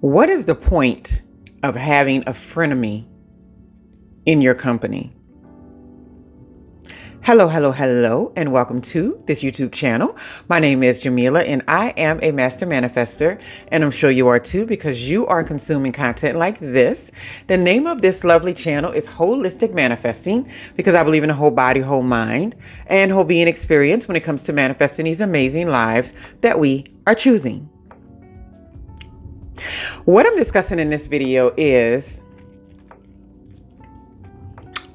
What is the point of having a frenemy in your company? Hello, and welcome to this YouTube channel. My name is Jameelah, and I am a master manifester, and I'm sure you are too because you are consuming content like this. The name of this lovely channel is Holistic Manifesting because I believe in a whole body, whole mind, and whole being experience when it comes to manifesting these amazing lives that we are choosing. What I'm discussing in this video is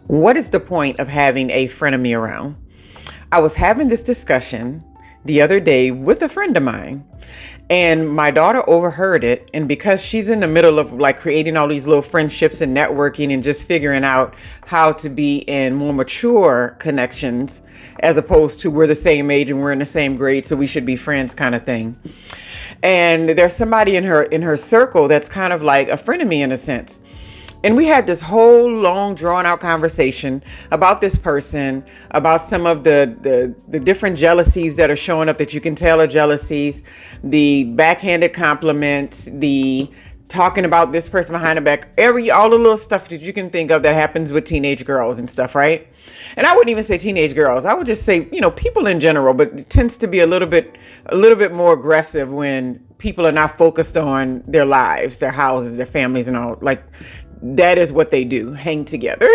what is the point of having a frenemy around? I was having this discussion the other day with a friend of mine, and my daughter overheard it. And because she's in the middle of like creating all these little friendships and networking and just figuring out how to be in more mature connections as opposed to we're the same age and we're in the same grade, so we should be friends kind of thing. And there's somebody in her circle that's kind of like a frenemy in a sense. And we had this whole long drawn out conversation about this person, about some of the different jealousies that are showing up that you can tell are jealousies, the backhanded compliments, the talking about this person behind the back, all the little stuff that you can think of that happens with teenage girls and stuff, right? And I wouldn't even say teenage girls. I would just say, people in general, but it tends to be a little bit more aggressive when people are not focused on their lives, their houses, their families and all. Like that is what they do, hang together.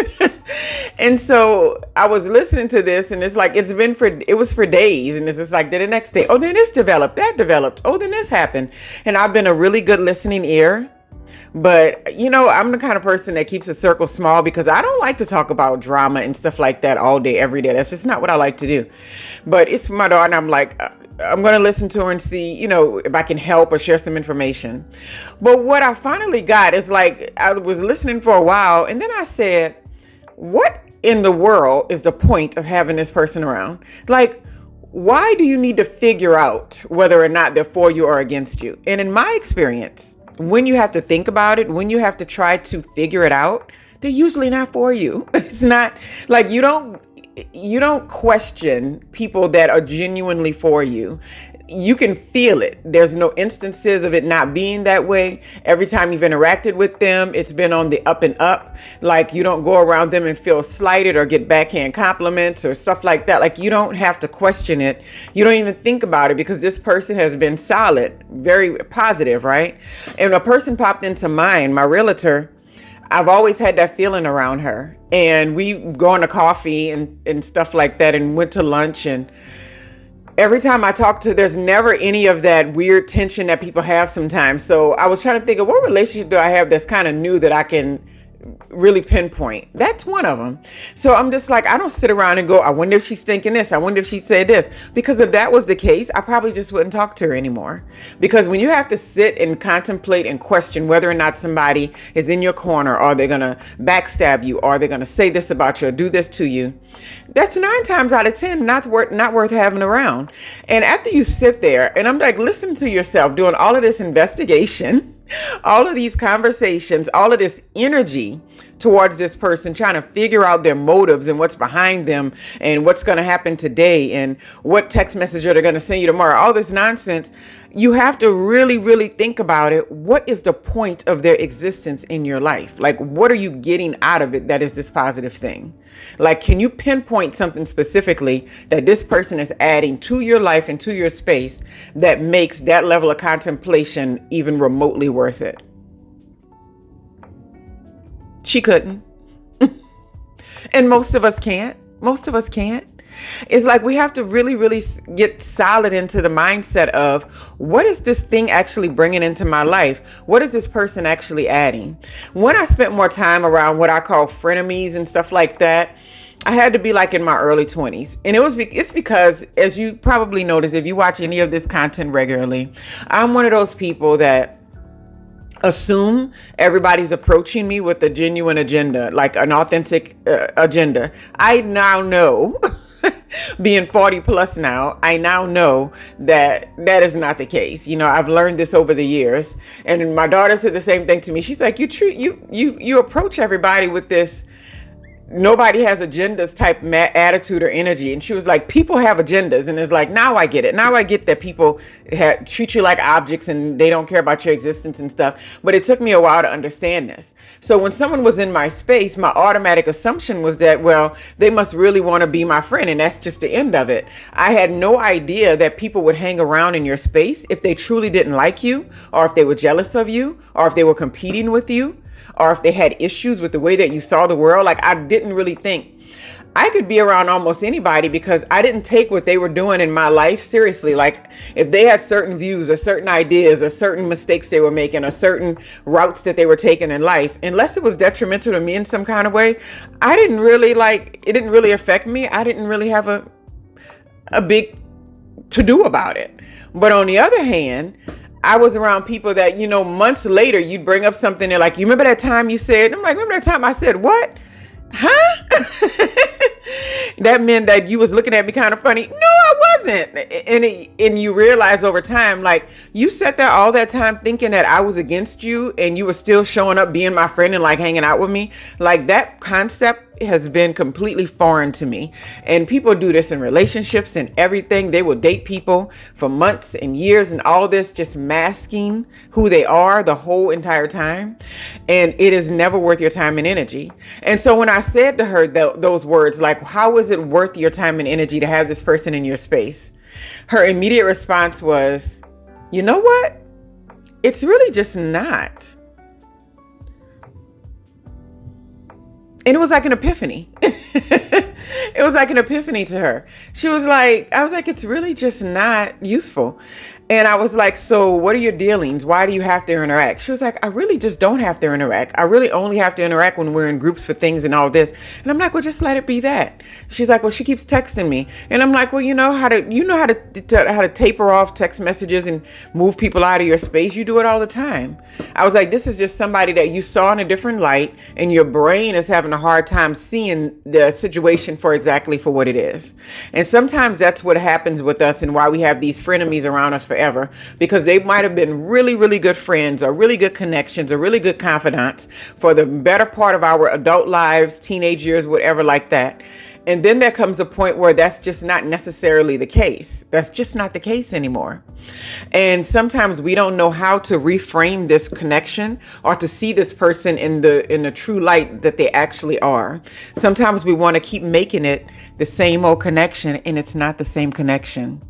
And so I was listening to this and it's like, it was for days. And it's just like the next day, oh, then this developed, that developed. Oh, then this happened. And I've been a really good listening ear. But, I'm the kind of person that keeps a circle small because I don't like to talk about drama and stuff like that all day, every day. That's just not what I like to do. But it's for my daughter and I'm like, I'm going to listen to her and see, if I can help or share some information. But what I finally got is like, I was listening for a while and then I said, what in the world is the point of having this person around? Like, why do you need to figure out whether or not they're for you or against you? And in my experience, when you have to think about it, when you have to try to figure it out, they're usually not for you. It's not like you don't question people that are genuinely for you. You can feel it. There's no instances of it not being that way. Every time you've interacted with them, it's been on the up and up. Like you don't go around them and feel slighted or get backhand compliments or stuff like that. Like you don't have to question it. You don't even think about it because this person has been solid, very positive, right? And a person popped into mind, my realtor. I've always had that feeling around her. And we go on to coffee and stuff like that and went to lunch. And every time I talk to her, there's never any of that weird tension that people have sometimes. So I was trying to think of what relationship do I have that's kind of new that I can really pinpoint. That's one of them. So I'm just like, I don't sit around and go, I wonder if she's thinking this. I wonder if she said this. Because if that was the case, I probably just wouldn't talk to her anymore. Because when you have to sit and contemplate and question whether or not somebody is in your corner, or they're going to backstab you, or they're going to say this about you or do this to you, that's 9 times out of 10 not worth having around. And after you sit there and I'm like, listen to yourself doing all of this investigation, all of these conversations, all of this energy towards this person, trying to figure out their motives and what's behind them and what's going to happen today and what text message are they going to send you tomorrow, all this nonsense. You have to really, really think about it. What is the point of their existence in your life? Like, what are you getting out of it that is this positive thing? Like, can you pinpoint something specifically that this person is adding to your life and to your space that makes that level of contemplation even remotely worth it? She couldn't. And most of us can't. It's like we have to really, really get solid into the mindset of what is this thing actually bringing into my life? What is this person actually adding? When I spent more time around what I call frenemies and stuff like that, I had to be like in my early 20s. And it's because, as you probably noticed, if you watch any of this content regularly, I'm one of those people that assume everybody's approaching me with a genuine agenda, like an authentic agenda. I now know being 40 plus now, I now know that is not the case. I've learned this over the years. And my daughter said the same thing to me. She's like, you approach everybody with this nobody has agendas type attitude or energy. And she was like, people have agendas. And it's like, now I get it. Now I get that people treat you like objects and they don't care about your existence and stuff. But it took me a while to understand this. So when someone was in my space, my automatic assumption was that, well, they must really want to be my friend. And that's just the end of it. I had no idea that people would hang around in your space if they truly didn't like you, or if they were jealous of you, or if they were competing with you, or if they had issues with the way that you saw the world. Like, I didn't really think I could be around almost anybody because I didn't take what they were doing in my life seriously. Like, if they had certain views or certain ideas or certain mistakes they were making or certain routes that they were taking in life, unless it was detrimental to me in some kind of way, I didn't really it didn't really affect me. I didn't really have a big to do about it. But on the other hand, I was around people that, months later, you'd bring up something. They're like, you remember that time you said? I'm like, remember that time I said what? Huh? That meant that you was looking at me kind of funny. No, I wasn't. And you realize over time, like, you sat there all that time thinking that I was against you and you were still showing up being my friend and like hanging out with me. Like, that concept has been completely foreign to me. And people do this in relationships and everything. They will date people for months and years and all this, just masking who they are the whole entire time. And it is never worth your time and energy. And so when I said to her those words, like, how is it worth your time and energy to have this person in your space? Her immediate response was, you know what? It's really just not. And it was like an epiphany. It was like an epiphany to her. I was like, it's really just not useful. And I was like, so what are your dealings? Why do you have to interact? She was like, I really just don't have to interact. I really only have to interact when we're in groups for things and all this. And I'm like, well, just let it be that. She's like, well, she keeps texting me. And I'm like, well, you know how to taper off text messages and move people out of your space. You do it all the time. I was like, this is just somebody that you saw in a different light and your brain is having a hard time seeing the situation for what it is. And sometimes that's what happens with us and why we have these frenemies around us forever, because they might have been really, really good friends or really good connections or really good confidants for the better part of our adult lives, teenage years, whatever like that. And then there comes a point where that's just not necessarily the case. That's just not the case anymore. And sometimes we don't know how to reframe this connection or to see this person in the true light that they actually are. Sometimes we want to keep making it the same old connection, and it's not the same connection.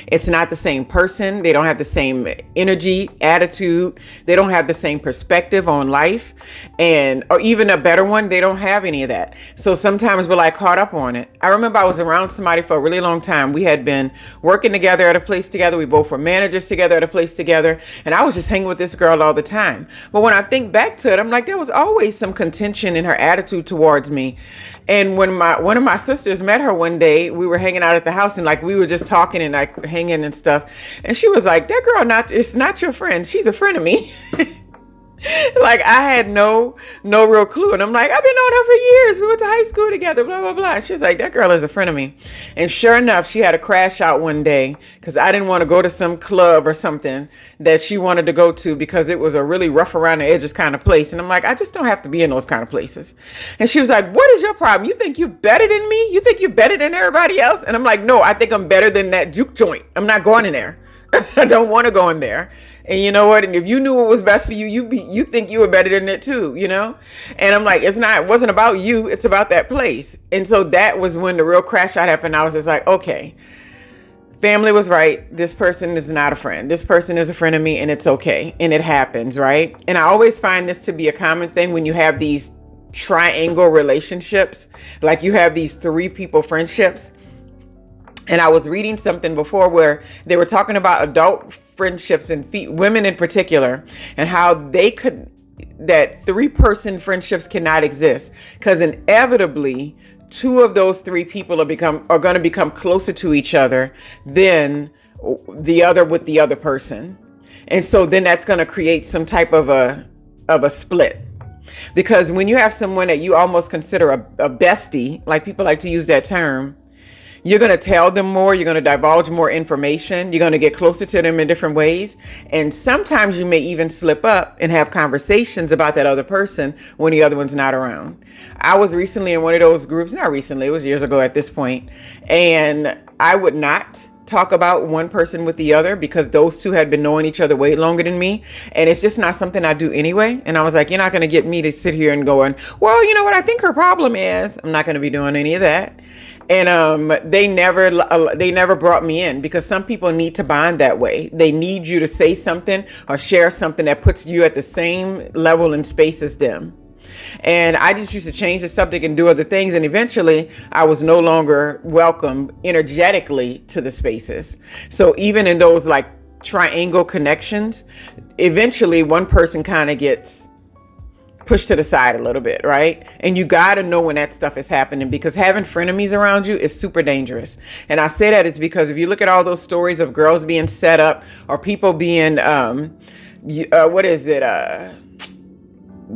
It's not the same person. They don't have the same energy, attitude. They don't have the same perspective on life, or even a better one. They don't have any of that. So sometimes we're like caught up on it. I remember I was around somebody for a really long time. We had been working together at a place together. We both were managers together at a place together. And I was just hanging with this girl all the time. But when I think back to it, I'm like, there was always some contention in her attitude towards me. And when one of my sisters met her one day, we were hanging out at the house and like we were just talking and like hanging and stuff. And she was like, that girl it's not your friend. She's a friend of me. Like I had no real clue. And I'm like, I've been on her for years. We went to high school together, blah, blah, blah. And she was like, that girl is a friend of me. And sure enough, she had a crash out one day because I didn't want to go to some club or something that she wanted to go to because it was a really rough around the edges kind of place. And I'm like, I just don't have to be in those kind of places. And she was like, what is your problem? You think you're better than me? You think you're better than everybody else? And I'm like, no, I think I'm better than that juke joint. I'm not going in there. I don't want to go in there. And you know what? And if you knew what was best for you, you think you were better than it too, you know? And I'm like, it wasn't about you. It's about that place. And so that was when the real crash out happened. I was just like, okay, family was right. This person is not a friend. This person is a friend of me, and it's okay. And it happens, right? And I always find this to be a common thing when you have these triangle relationships, like you have these 3 people friendships. And I was reading something before where they were talking about adult friendships and women in particular, and how that 3-person friendships cannot exist because inevitably 2 of those 3 people are going to become closer to each other than the other with the other person. And so then that's going to create some type of a split. Because when you have someone that you almost consider a bestie, like people like to use that term, You're going to tell them more. You're going to divulge more information. You're going to get closer to them in different ways. And sometimes you may even slip up and have conversations about that other person when the other one's not around. I was recently in one of those groups, not recently, it was years ago at this point, and I would not talk about one person with the other because those two had been knowing each other way longer than me. And it's just not something I do anyway. And I was like, you're not going to get me to sit here and going, well, you know what I think her problem is. I'm not going to be doing any of that. And they never brought me in because some people need to bond that way. They need you to say something or share something that puts you at the same level and space as them. And I just used to change the subject and do other things. And eventually I was no longer welcome energetically to the spaces. So even in those like triangle connections, eventually one person kind of gets pushed to the side a little bit, right? And you got to know when that stuff is happening, because having frenemies around you is super dangerous. And I say that it's because if you look at all those stories of girls being set up or people being,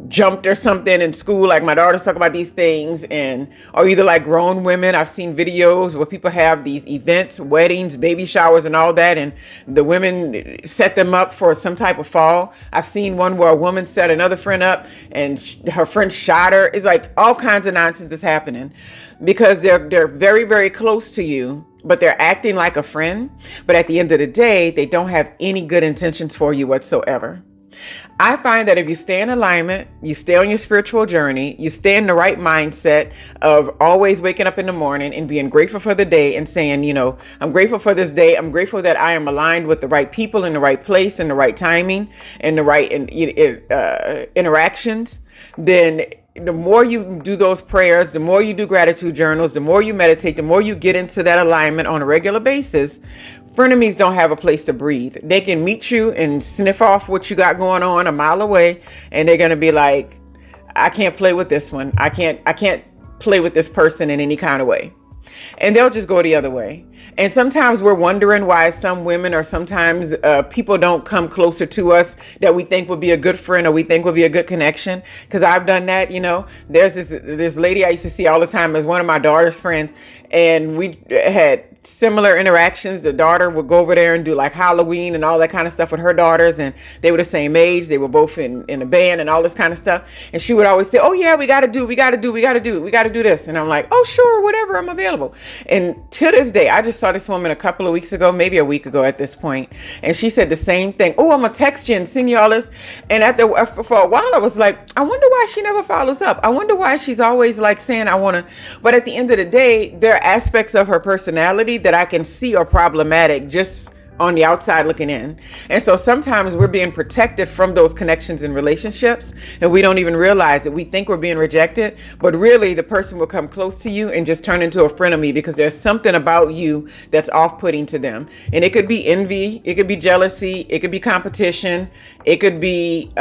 jumped or something in school, like my daughters talk about these things, and or either like grown women. I've seen videos where people have these events, weddings, baby showers and all that, and the women set them up for some type of fall. I've seen one where a woman set another friend up and her friend shot her. It's like all kinds of nonsense is happening because they're very, very close to you, but they're acting like a friend. But at the end of the day, they don't have any good intentions for you whatsoever. I find that if you stay in alignment, you stay on your spiritual journey, you stay in the right mindset of always waking up in the morning and being grateful for the day and saying, you know, I'm grateful for this day. I'm grateful that I am aligned with the right people in the right place and the right timing and the right interactions. Then the more you do those prayers, the more you do gratitude journals, the more you meditate, the more you get into that alignment on a regular basis, frenemies don't have a place to breathe. They can meet you and sniff off what you got going on a mile away, and they're going to be like, I can't play with this one. I can't play with this person in any kind of way. And they'll just go the other way. And sometimes we're wondering why some women or sometimes people don't come closer to us that we think would be a good friend or we think would be a good connection. Because I've done that, you know. There's this lady I used to see all the time as one of my daughter's friends, and we had similar interactions. The daughter would go over there and do like Halloween and all that kind of stuff with her daughters, and they were the same age. They were both in a band and all this kind of stuff. And she would always say, oh yeah, we got to do this. And I'm like, oh sure, whatever, I'm available. And to this day, I just saw this woman a couple of weeks ago, maybe a week ago at this point, and she said the same thing. Oh, I'm gonna text you and send you all this. And for a while I was like, I wonder why she never follows up. I wonder why she's always like saying I want to. But at the end of the day, there are aspects of her personality that I can see are problematic just on the outside looking in. And so sometimes we're being protected from those connections and relationships, and we don't even realize it. We think we're being rejected, but really the person will come close to you and just turn into a frenemy because there's something about you that's off-putting to them. And it could be envy, it could be jealousy, it could be competition, it could be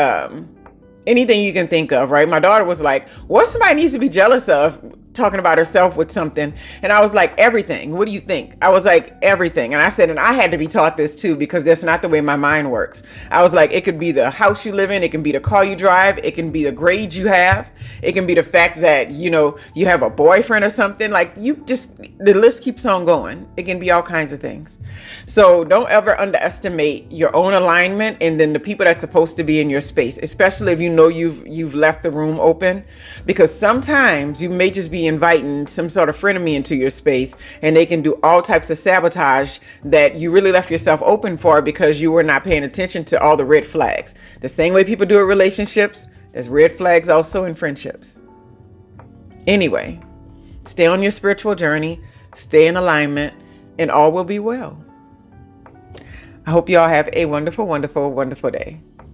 anything you can think of, right? My daughter was like, what somebody needs to be jealous of? Talking about herself with something. And I was like, everything. What do you think? I was like, everything. And I said, and I had to be taught this too, because that's not the way my mind works. I was like, it could be the house you live in. It can be the car you drive. It can be the grades you have. It can be the fact that, you know, you have a boyfriend or something. Like the list keeps on going. It can be all kinds of things. So don't ever underestimate your own alignment and then the people that's supposed to be in your space, especially if you know you've left the room open, because sometimes you may just be inviting some sort of frenemy into your space, and they can do all types of sabotage that you really left yourself open for because you were not paying attention to all the red flags. The same way people do in relationships, there's red flags also in friendships. Anyway, stay on your spiritual journey, stay in alignment, and all will be well. I hope you all have a wonderful, wonderful, wonderful day.